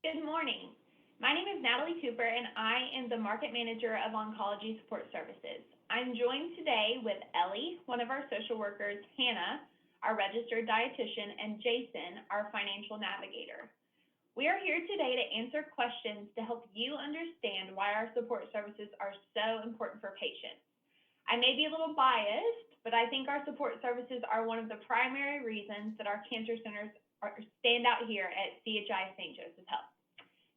Good morning. My name is Natalie Cooper, and I am the Market Manager of Oncology Support Services. I'm joined today with Ellie, one of our social workers, Hannah, our registered dietitian, and Jason, our financial navigator. We are here today to answer questions to help you understand why our support services are so important for patients. I may be a little biased, but I think our support services are one of the primary reasons that our cancer centers stand out here at CHI St. Joseph Health.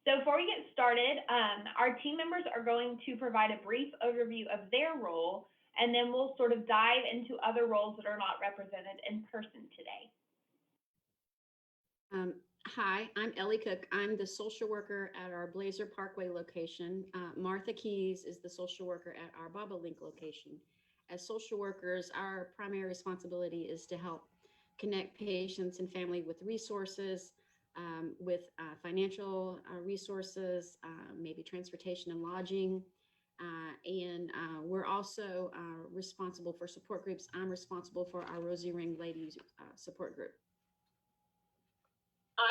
So before we get started, our team members are going to provide a brief overview of their role, and then we'll sort of dive into other roles that are not represented in person today. Hi, I'm Ellie Cook. I'm the social worker at our Blazer Parkway location. Martha Keys is the social worker at our Baba Link location. As social workers, our primary responsibility is to help connect patients and family with resources, with financial resources, maybe transportation and lodging. And we're also responsible for support groups. I'm responsible for our Rosy Ring Ladies support group.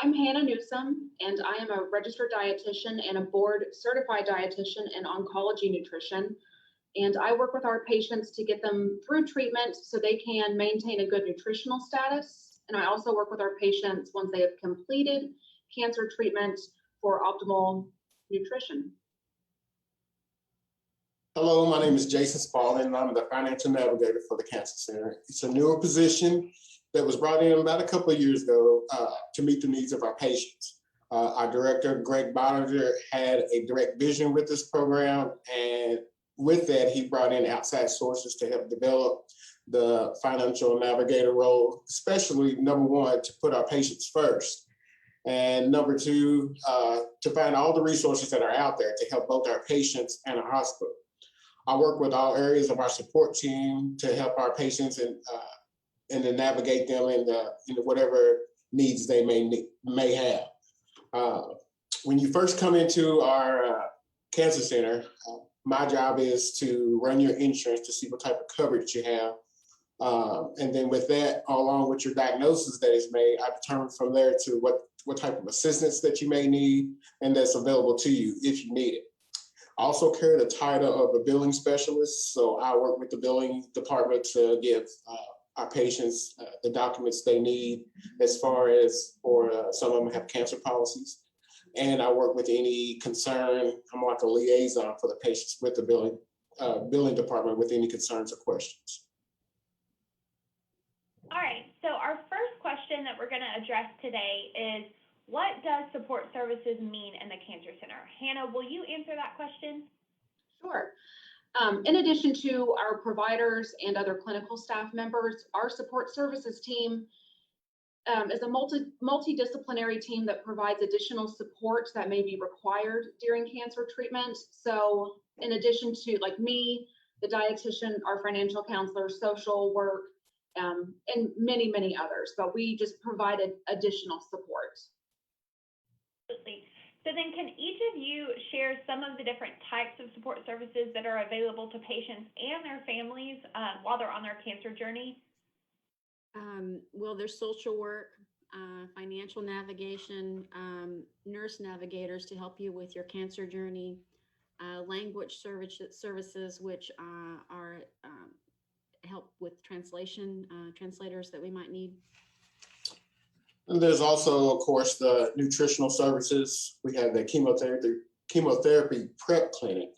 I'm Hannah Newsom, and I am a registered dietitian and a board certified dietitian in oncology nutrition. And I work with our patients to get them through treatment so they can maintain a good nutritional status. And I also work with our patients once they have completed cancer treatment for optimal nutrition. Hello, my name is Jason Spalding, and I'm the financial navigator for the Cancer Center. It's a newer position that was brought in about a couple of years ago to meet the needs of our patients. Our director, Greg Bollinger, had a direct vision with this program, and with that, he brought in outside sources to help develop the financial navigator role, especially number one, to put our patients first, and number two, to find all the resources that are out there to help both our patients and our hospital. I work with all areas of our support team to help our patients and to navigate them in whatever needs they may have. When you first come into our cancer center, my job is to run your insurance to see what type of coverage you have. And then with that, along with your diagnosis that is made, I determine from there to what type of assistance that you may need and that's available to you if you need it. I also carry the title of a billing specialist, so I work with the billing department to give our patients the documents they need as far as, for some of them have cancer policies. And I work with any concern. I'm like a liaison for the patients with the billing department with any concerns or questions. All right, so our first question that we're going to address today is, what does support services mean in the Cancer Center? Hannah, will you answer that question? Sure. In addition to our providers and other clinical staff members, our support services team is a multidisciplinary team that provides additional support that may be required during cancer treatment. So in addition to like me, the dietitian, our financial counselor, social work, and many, many others, but we just provided additional support. Absolutely. So then can each of you share some of the different types of support services that are available to patients and their families while they're on their cancer journey? Well, there's social work, financial navigation, nurse navigators to help you with your cancer journey, language services, which are help with translation, translators that we might need. And there's also, of course, the nutritional services. We have the chemotherapy prep clinic.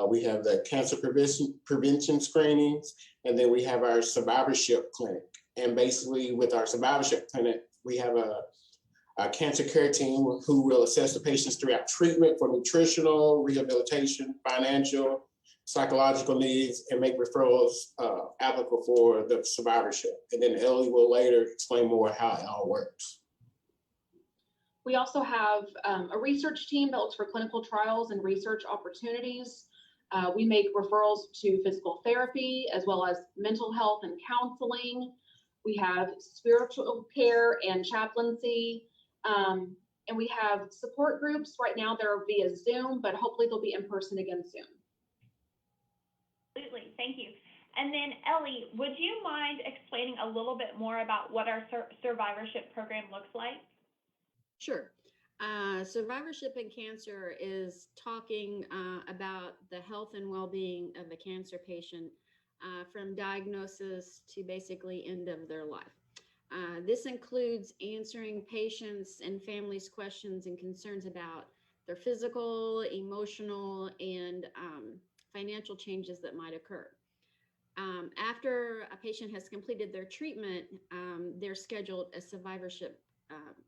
We have the cancer prevention screenings, and then we have our survivorship clinic. And basically with our survivorship clinic, we have a cancer care team who will assess the patients throughout treatment for nutritional, rehabilitation, financial, psychological needs, and make referrals applicable for the survivorship. And then Ellie will later explain more how it all works. We also have a research team that looks for clinical trials and research opportunities. We make referrals to physical therapy as well as mental health and counseling. We have spiritual care and chaplaincy. And we have support groups. Right now they're via Zoom, but hopefully they'll be in person again soon. Absolutely, thank you. And then Ellie, would you mind explaining a little bit more about what our survivorship program looks like? Sure. Survivorship in cancer is talking about the health and well-being of a cancer patient from diagnosis to basically end of their life. This includes answering patients' and families' questions and concerns about their physical, emotional, and financial changes that might occur. After a patient has completed their treatment, they're scheduled a survivorship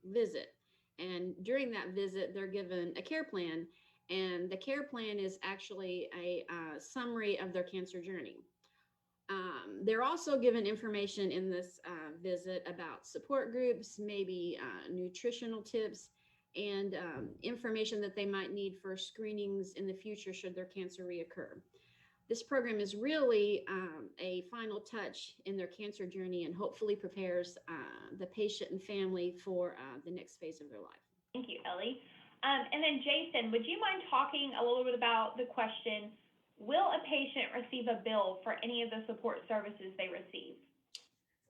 visit. And during that visit, they're given a care plan. And the care plan is actually a summary of their cancer journey. They're also given information in this visit about support groups, maybe nutritional tips, and information that they might need for screenings in the future should their cancer reoccur. This program is really a final touch in their cancer journey and hopefully prepares the patient and family for the next phase of their life. Thank you, Ellie. And then Jason, would you mind talking a little bit about the question, will a patient receive a bill for any of the support services they receive?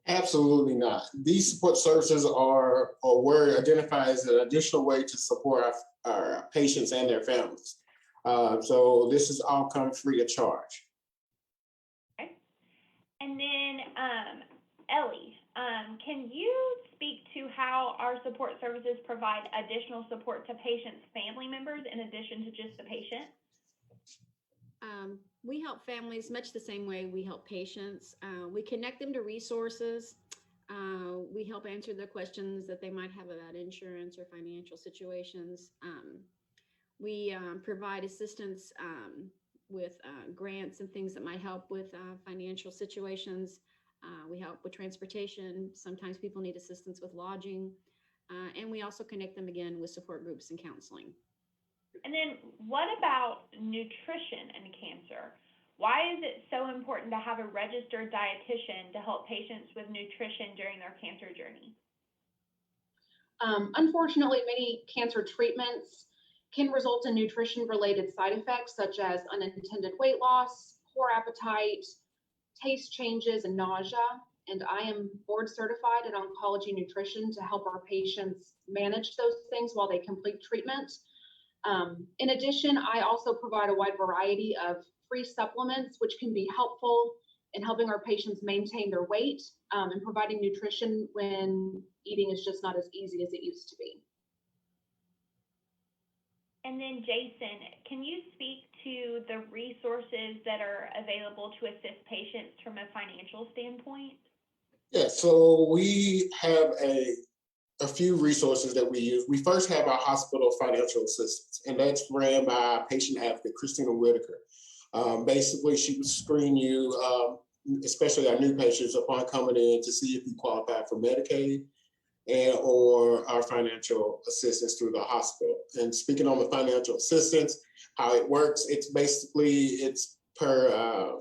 Absolutely not. These support services are or were identified as an additional way to support our patients and their families. So this is all come free of charge. Okay. And then Ellie, can you speak to how our support services provide additional support to patients' family members in addition to just the patient? We help families much the same way we help patients. We connect them to resources. We help answer their questions that they might have about insurance or financial situations. We provide assistance with grants and things that might help with financial situations. We help with transportation. Sometimes people need assistance with lodging. And we also connect them again with support groups and counseling. And then what about nutrition and cancer? Why is it so important to have a registered dietitian to help patients with nutrition during their cancer journey? Unfortunately, many cancer treatments can result in nutrition-related side effects such as unintended weight loss, poor appetite, taste changes, and nausea. And I am board certified in oncology nutrition to help our patients manage those things while they complete treatment. In addition, I also provide a wide variety of free supplements, which can be helpful in helping our patients maintain their weight and providing nutrition when eating is just not as easy as it used to be. And then Jason, can you speak to the resources that are available to assist patients from a financial standpoint? Yeah, so we have a few resources that we use. We first have our hospital financial assistance, and that's ran by patient advocate, Christina Whitaker. Basically, she would screen you, especially our new patients, upon coming in to see if you qualify for Medicaid and or our financial assistance through the hospital. And speaking on the financial assistance, how it works, it's per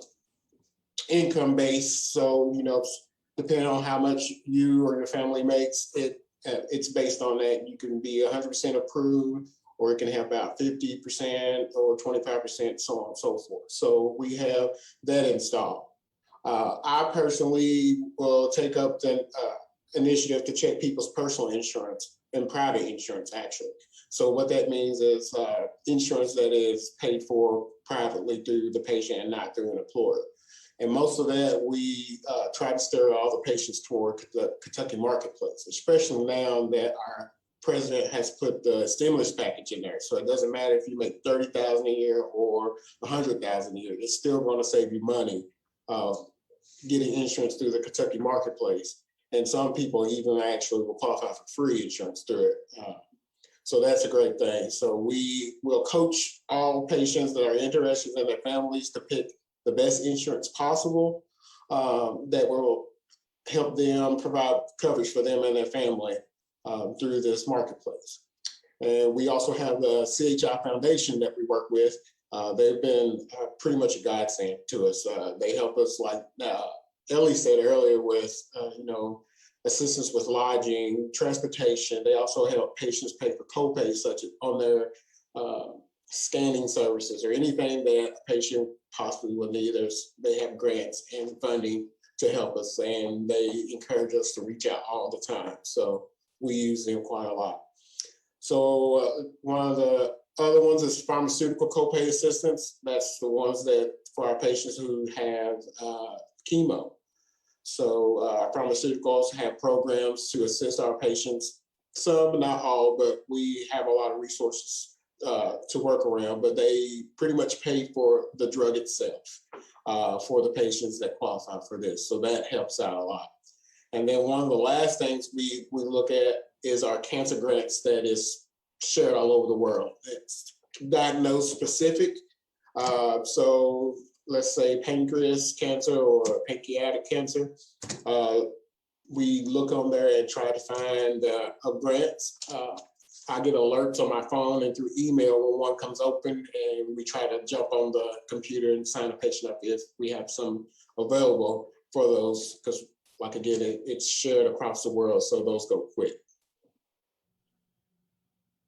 income based. So, depending on how much you or your family makes, it's based on that. You can be 100% approved, or it can have about 50% or 25%, so on and so forth. So we have that installed. I personally will take up the initiative to check people's personal insurance and private insurance, actually. So what that means is insurance that is paid for privately through the patient and not through an employer. And most of that, we try to steer all the patients toward the Kentucky marketplace, especially now that our president has put the stimulus package in there. So it doesn't matter if you make $30,000 a year or $100,000 a year, it's still going to save you money getting insurance through the Kentucky marketplace. And some people even actually will qualify for free insurance through it. So that's a great thing. So we will coach all patients that are interested in their families to pick the best insurance possible that will help them provide coverage for them and their family through this marketplace. And we also have the CHI Foundation that we work with. They've been pretty much a godsend to us. They help us, like Ellie said earlier, with assistance with lodging, transportation. They also help patients pay for copays, such as on their scanning services or anything that a patient possibly will need. They have grants and funding to help us, and they encourage us to reach out all the time. So we use them quite a lot. So one of the other ones is pharmaceutical copay assistance. That's the ones that for our patients who have chemo. So our pharmaceuticals have programs to assist our patients. Some, not all, but we have a lot of resources to work around, but they pretty much pay for the drug itself for the patients that qualify for this. So that helps out a lot. And then one of the last things we look at is our cancer grants that is shared all over the world. It's diagnosed specific. So let's say pancreas cancer or pancreatic cancer. We look on there and try to find grants. I get alerts on my phone and through email when one comes open, and we try to jump on the computer and sign a patient up if we have some available for those, because like again, it's shared across the world, so those go quick.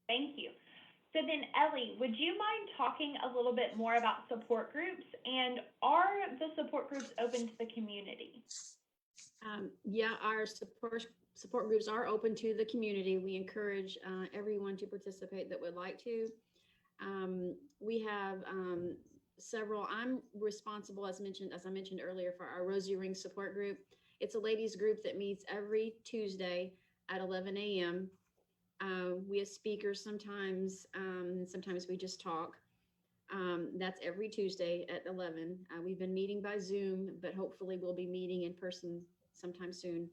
Thank you. So then, Ellie, would you mind talking a little bit more about support groups, and are the support groups open to the community? Yeah, our support groups are open to the community. We encourage everyone to participate that would like to. We have several. I'm responsible, as I mentioned earlier, for our Rosy Ring support group. It's a ladies group that meets every Tuesday at 11 a.m. We have speakers sometimes. Sometimes we just talk. That's every Tuesday at 11. We've been meeting by Zoom, but hopefully we'll be meeting in person sometime soon.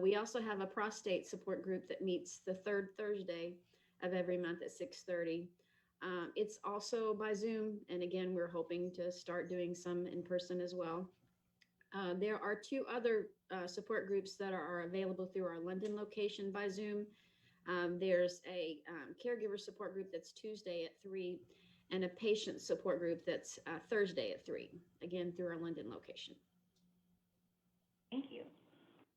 We also have a prostate support group that meets the third Thursday of every month at 6:30. It's also by Zoom, and again, we're hoping to start doing some in person as well. There are two other support groups that are available through our London location by Zoom. There's a caregiver support group that's Tuesday at 3, and a patient support group that's Thursday at 3, again, through our London location. Thank you.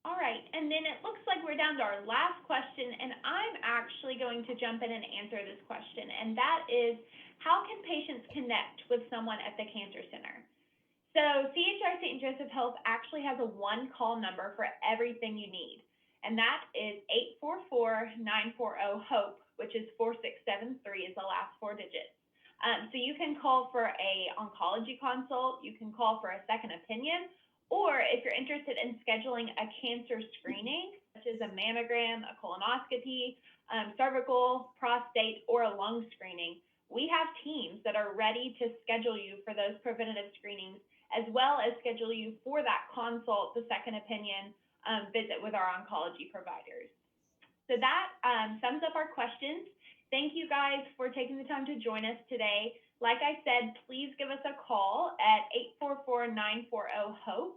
All right, and then it looks like we're down to our last question, and I'm actually going to jump in and answer this question, and that is, how can patients connect with someone at the Cancer Center? So CHI St. Joseph Health actually has a one-call number for everything you need, and that is 844-940-HOPE, which is 4673 is the last 4 digits. So you can call for a oncology consult, you can call for a second opinion, or if you're interested in scheduling a cancer screening, such as a mammogram, a colonoscopy, cervical, prostate, or a lung screening, we have teams that are ready to schedule you for those preventative screenings, as well as schedule you for that consult, the second opinion visit with our oncology providers. So that sums up our questions. Thank you guys for taking the time to join us today. Like I said, please give us a call at 844-940-HOPE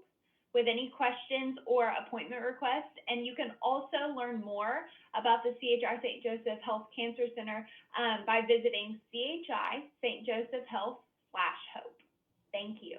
with any questions or appointment requests. And you can also learn more about the CHI St. Joseph Health Cancer Center by visiting CHI St. Joseph Health /HOPE. Thank you.